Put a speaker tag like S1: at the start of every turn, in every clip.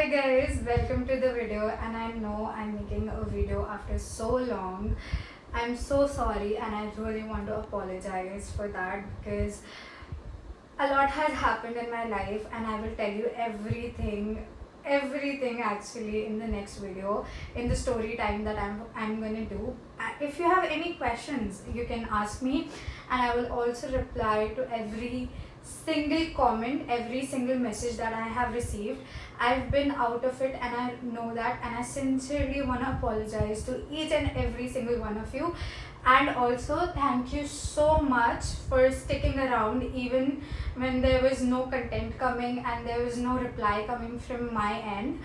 S1: Hi guys, welcome to the video, and I know I'm making a video after so long. I'm so sorry and I really want to apologize for that because a lot has happened in my life and I will tell you everything actually in the next video in the story time that I'm going to do. If you have any questions, you can ask me and I will also reply to every single comment, every single message that I have received. I've been out of it and I know that, and I sincerely want to apologize to each and every single one of you. And also, thank you so much for sticking around even when there was no content coming and there was no reply coming from my end.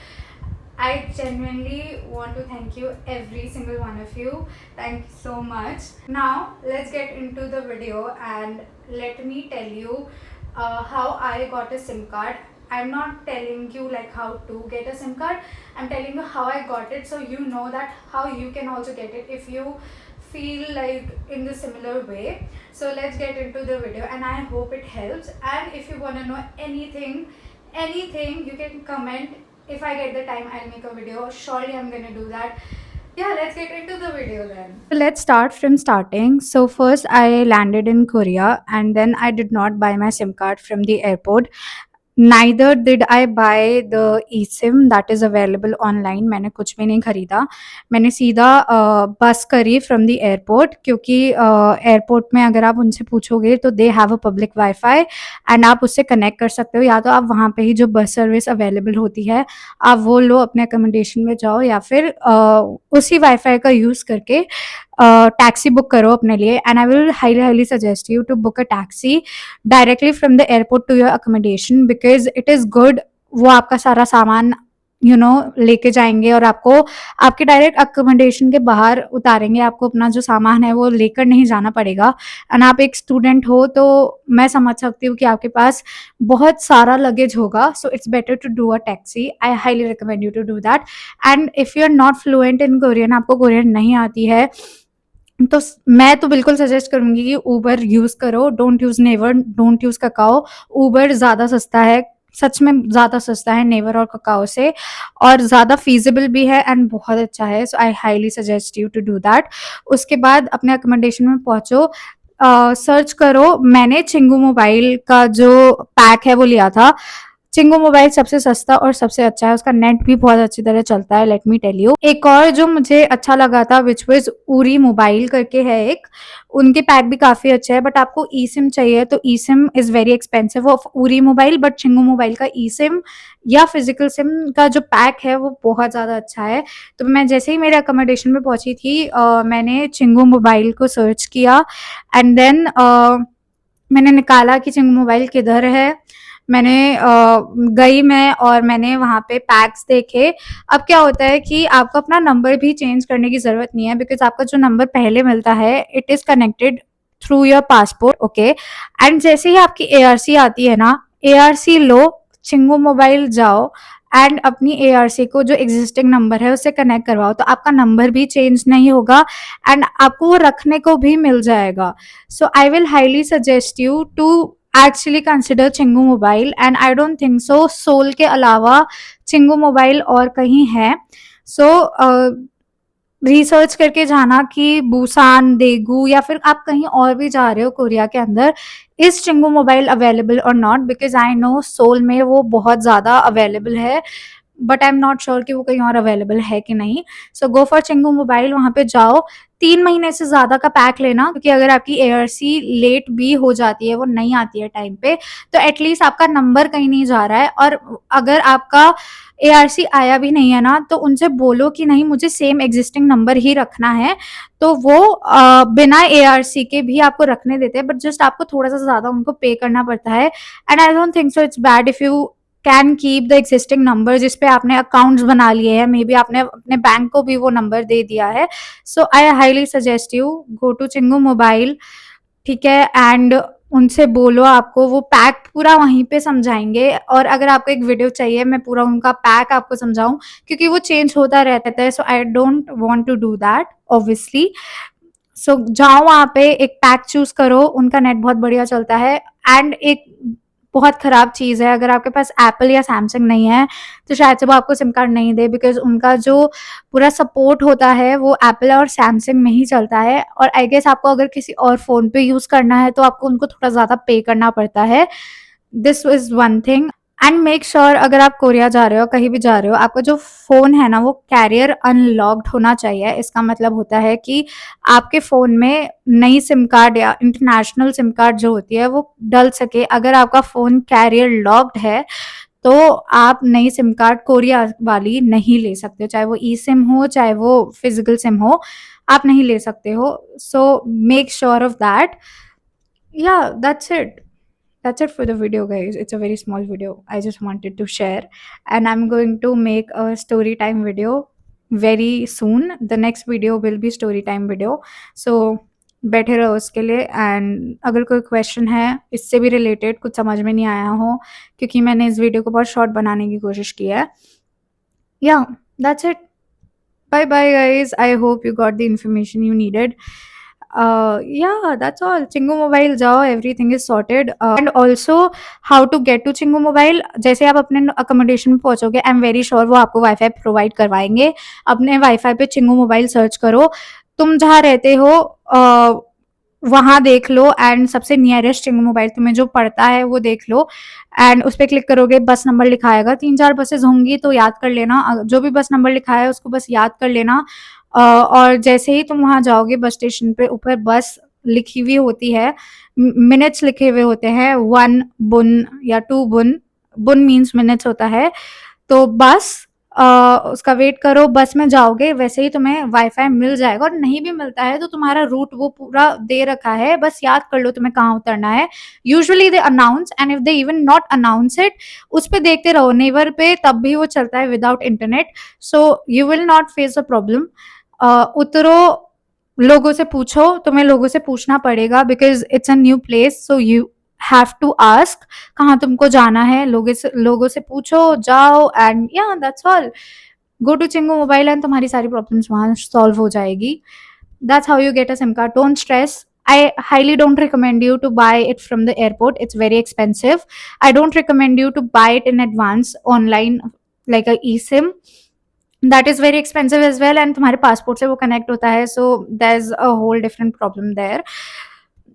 S1: I genuinely want to thank you, every single one of you. Thank you so much. Now, let's get into the video and let me tell you how I got a SIM card. I'm not telling you like how to get a SIM card. I'm telling you how I got it, so you know that how you can also get it if you feel like in the similar way. So let's get into the video and I hope it helps. And if you want to know anything you can comment. If I get the time, I'll make a video. Surely I'm gonna do that. Yeah, let's get into the video then. So let's start from starting. So first I landed in Korea and then I did not buy my SIM card from the airport. Neither did I buy the eSIM that is available online. मैंने कुछ भी नहीं खरीदा. मैंने सीधा बस करी from the airport, क्योंकि एयरपोर्ट में अगर आप उनसे पूछोगे तो they have a public wifi and आप उससे कनेक्ट कर सकते हो, या तो आप वहाँ पे ही जो बस सर्विस अवेलेबल होती है आप वो लो, अपने अकोमोडेशन में जाओ, या फिर उसी वाईफाई का यूज़ करके टैक्सी बुक करो अपने लिए. And I will highly suggest you to book a taxi directly from the airport to your accommodation, because it is good. वो आपका सारा सामान लेके जाएंगे और आपको आपके डायरेक्ट अकोमोडेशन के बाहर उतारेंगे. आपको अपना जो सामान है वो लेकर नहीं जाना पड़ेगा. एंड आप एक स्टूडेंट हो तो मैं समझ सकती हूँ कि आपके पास बहुत सारा लगेज होगा. So it's better to do a taxi. I highly recommend you to do that. And if you are not fluent in Korean, आपको कोरियन नहीं आती है, तो मैं तो बिल्कुल सजेस्ट करूंगी कि ऊबर यूज़ करो. Don't use never, don't use cacao. Uber ज़्यादा सस्ता है, सच में ज़्यादा सस्ता है नेवर और ककाओ से, और ज़्यादा फीजिबल भी है एंड बहुत अच्छा है. So I highly suggest you to do that. उसके बाद अपने अकोमोडेशन में पहुँचो, सर्च करो. मैंने चिंगू मोबाइल का जो पैक है वो लिया था. चिंगो मोबाइल सबसे सस्ता और सबसे अच्छा है, उसका नेट भी बहुत अच्छी तरह चलता है. लेट मी टेल यू, एक और जो मुझे अच्छा लगा था विच वाज उरी मोबाइल करके है एक, उनके पैक भी काफ़ी अच्छे हैं. बट आपको ई सिम चाहिए तो eSIM is very expensive of your mobile, but Chingu mobile का ई सिम या फिजिकल सिम का जो पैक है वो बहुत ज़्यादा अच्छा है. तो मैं जैसे ही मेरे अकोमोडेशन में पहुंची थी, मैंने चिंगो मोबाइल को सर्च किया एंड देन मैंने निकाला कि चिंगू मोबाइल किधर है. मैंने गई मैं और मैंने वहाँ पे पैक्स देखे. अब क्या होता है कि आपको अपना नंबर भी चेंज करने की ज़रूरत नहीं है, बिकॉज आपका जो नंबर पहले मिलता है it is connected through your passport. Okay. And जैसे ही आपकी ARC आती है ना, ARC लो, चिंगू मोबाइल जाओ एंड अपनी ARC को जो एग्जिस्टिंग नंबर है उससे कनेक्ट करवाओ, तो आपका नंबर भी चेंज नहीं होगा एंड आपको वो रखने को भी मिल जाएगा. So I will highly suggest you to actually consider Chingu mobile. And I don't think so Seoul के अलावा चिंगू मोबाइल और कहीं है. सो रिसर्च करके जाना कि बुसान, देगू या फिर आप कहीं और भी जा रहे हो कोरिया के अंदर, is Chingu mobile available or not, because I know Seoul में वो बहुत ज़्यादा अवेलेबल है but I am not sure कि वो कहीं और अवेलेबल है कि नहीं. So go for Chingu mobile. वहाँ पे जाओ, 3 महीने से ज़्यादा का पैक लेना, क्योंकि अगर आपकी ARC लेट भी हो जाती है, वो नहीं आती है टाइम पे, तो एटलीस्ट आपका नंबर कहीं नहीं जा रहा है. और अगर आपका ARC आया भी नहीं है ना, तो उनसे बोलो कि नहीं मुझे सेम एग्जिस्टिंग नंबर ही रखना है, तो वो बिना ARC के भी आपको रखने देते हैं, बट जस्ट आपको थोड़ा सा ज़्यादा उनको पे करना पड़ता है. And I don't think so it's bad if you can keep the existing number जिसपे आपने अकाउंट्स बना लिए हैं. मे बी आपने अपने बैंक को भी वो नंबर दे दिया है. So I highly suggest you go to Chingu mobile. ठीक है. एंड उनसे बोलो, आपको वो पैक पूरा वहीं पे समझाएंगे. और अगर आपको एक वीडियो चाहिए मैं पूरा उनका पैक आपको समझाऊं, क्योंकि वो चेंज होता रहता है, so I don't want to do that obviously. जाओ वहाँ पे एक पैक चूज करो, उनका नेट बहुत बढ़िया चलता है. एंड एक बहुत ख़राब चीज़ है। अगर आपके पास एप्पल या सैमसंग नहीं है तो शायद से वो आपको सिम कार्ड नहीं दे, बिकॉज़ उनका जो पूरा सपोर्ट होता है वो एप्पल और सैमसंग में ही चलता है। और आई गेस आपको अगर किसी और फ़ोन पे यूज़ करना है तो आपको उनको थोड़ा ज़्यादा पे करना पड़ता है। This is one thing. And make sure अगर आप कोरिया जा रहे हो, कहीं भी जा रहे हो, आपका जो फ़ोन है ना वो कैरियर अनलॉक्ड होना चाहिए। इसका मतलब होता है कि आपके फ़ोन में नई सिम कार्ड या इंटरनेशनल सिम कार्ड जो होती है वो डल सके। अगर आपका फ़ोन कैरियर लॉक्ड है तो आप नई सिम कार्ड कोरिया वाली नहीं ले सकते, चाहे वो ई सिम हो चाहे वो फिजिकल सिम हो, आप नहीं ले सकते हो। So make sure of that. या that's it for the video, guys. It's a very small video. I just wanted to share, and I'm going to make a story time video very soon. The next video will be story time video. So बैठे रहो उसके लिए। And अगर कोई question है इससे भी related, कुछ समझ में नहीं आया हो, क्योंकि मैंने इस वीडियो को बहुत शॉर्ट बनाने की कोशिश की है। या that's it. Bye bye, guys. I hope you got the information you needed. Yeah, that's all. Chingu Mobile जाओ, everything is sorted. And also how to get to Chingu Mobile, जैसे आप अपने accommodation में पहुंचोगे, I'm very sure वो आपको wifi provide करवाएंगे। अपने wifi पे चिंगू मोबाइल सर्च करो, तुम जहाँ रहते हो वहाँ देख लो, एंड सबसे नियरेस्ट चिंगू मोबाइल तुम्हें जो पड़ता है वो देख लो, एंड उस पर क्लिक करोगे, बस नंबर लिखा आएगा, 3-4 बसेस होंगी तो याद कर लेना, जो भी बस नंबर लिखा है उसको बस याद कर लेना। और जैसे ही तुम वहाँ जाओगे बस स्टेशन पे, ऊपर बस लिखी हुई होती है, मिनट्स लिखे हुए होते हैं, 1 बुन या 2 बुन, बुन मीन्स मिनट्स होता है। तो बस उसका वेट करो, बस में जाओगे, वैसे ही तुम्हें वाईफाई मिल जाएगा। और नहीं भी मिलता है तो तुम्हारा रूट वो पूरा दे रखा है, बस याद कर लो तुम्हें कहाँ उतरना है। Usually they announce, and if they even not announce it, उस पे देखते रहो नेवर पे, तब भी वो चलता है without internet. So you will not face a problem. उतरो, लोगों से पूछो, तुम्हें लोगों से पूछना पड़ेगा because it's a new place, so you have to ask कहाँ तुमको जाना है, लोगों से पूछो, जाओ, एंड या that's all. Go to Chingu mobile and तुम्हारी सारी प्रॉब्लम्स वहाँ सॉल्व हो जाएगी। That's how you get a SIM card. Don't stress. I highly don't recommend you to buy it from the airport. It's very expensive. I don't recommend you to buy it in advance online like a eSIM. That is very expensive as well, and तुम्हारे passport से वो connect होता है, so there's a whole different problem there.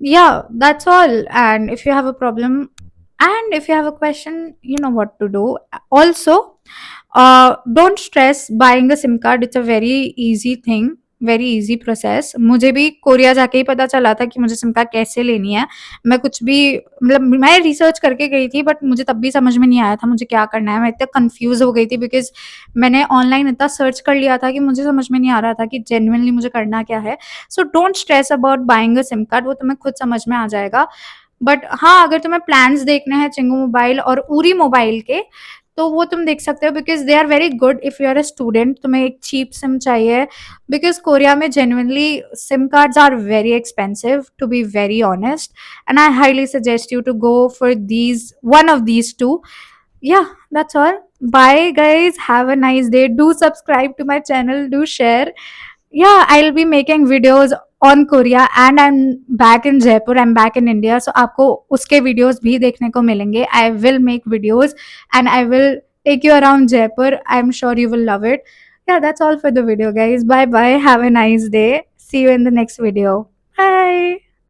S1: Yeah, that's all. And if you have a problem and if you have a question, you know what to do. Also, don't stress buying a SIM card. It's a very easy thing, very easy process. मुझे भी Korea जाके ही पता चला था कि मुझे SIM card कैसे लेनी है। मैं कुछ भी, मतलब मैं रिसर्च करके गई थी, बट मुझे तब भी समझ में नहीं आया था मुझे क्या करना है। मैं इतना कंफ्यूज हो गई थी बिकॉज मैंने ऑनलाइन इतना सर्च कर लिया था कि मुझे समझ में नहीं आ रहा था कि जेन्युइनली मुझे करना क्या है। So don't stress about buying a SIM card, वो तुम्हें खुद समझ में आ जाएगा। बट हाँ, अगर तुम्हें प्लान्स देखने हैं चिंगू मोबाइल और उरी मोबाइल के, तो वो तुम देख सकते हो because they are very good if you are a student. तुम्हें एक चीप सिम चाहिए, बिकॉज कोरिया में genuinely SIM cards are very expensive, to be very honest, and I highly suggest you to go for these one of these two. Yeah, that's all. Bye, guys. Have a nice day. Do subscribe to my channel. Do share. Yeah, I'll be making videos on Korea, and I'm back in Jaipur. I'm back in India. So आपको उसके videos भी देखने को मिलेंगे. I will make videos and I will take you around Jaipur. I'm sure you will love it. Yeah, that's all for the video, guys. Bye bye. Have a nice day. See you in the next video. Bye.